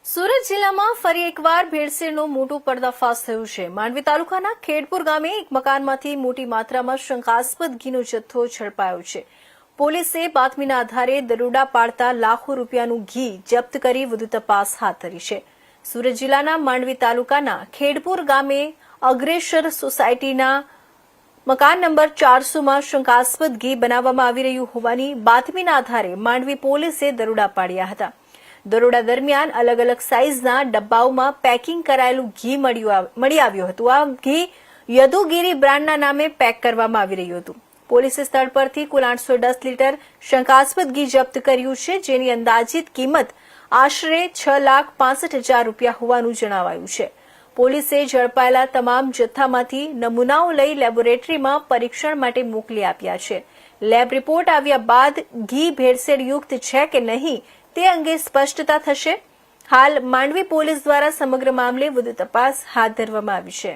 સુરત જિલ્લામાં ફરી એકવાર ભેળસેળનો મોટો પર્દાફાશ થયો છે। માંડવી તાલુકાના ખેડપુર ગામે એક મકાનમાંથી મોટી માત્રામાં શંકાસ્પદ ઘીનો જથ્થો ઝડપાયો છે। પોલીસે બાતમીના આધારે દરોડા પાડતા લાખો રૂપિયાનું ઘી જપ્ત કરી વધુ તપાસ હાથ ધરી છે। સુરત જિલ્લાના માંડવી તાલુકાના ખેડપુર ગામે અગ્રેસર સોસાયટીના મકાન નંબર 400માં શંકાસ્પદ ઘી બનાવવામાં આવી રહ્યું હોવાની બાતમીના આધારે માંડવી પોલીસે દરોડા પાડ્યા હતા। દરોડા દરમિયાન અલગ અલગ સાઇઝના ડબ્બાઓમાં પેકિંગ કરાયેલું ઘી મળી આવ્યું હતું। આ ઘી યદુગીરી બ્રાન્ડના નામે પેક કરવામાં આવી રહ્યું હતું। પોલીસે સ્થળ પરથી કુલ 810 લીટર શંકાસ્પદ ઘી જપ્ત કર્યું છે, જેની અંદાજિત કિંમત આશરે 6,65,000 રૂપિયા હોવાનું જણાવાયું છે। પોલીસે ઝડપાયેલા તમામ જથ્થામાંથી નમૂનાઓ લઈ લેબોરેટરીમાં પરીક્ષણ માટે મોકલી આપ્યા છે। લેબ રિપોર્ટ આવ્યા બાદ ઘી ભેળસેળયુક્ત છે કે નહીં તે અંગે સ્પષ્ટતા થશે। હાલ માંડવી પોલીસ દ્વારા સમગ્ર મામલે વધુ તપાસ હાથ ધરવામાં આવી છે।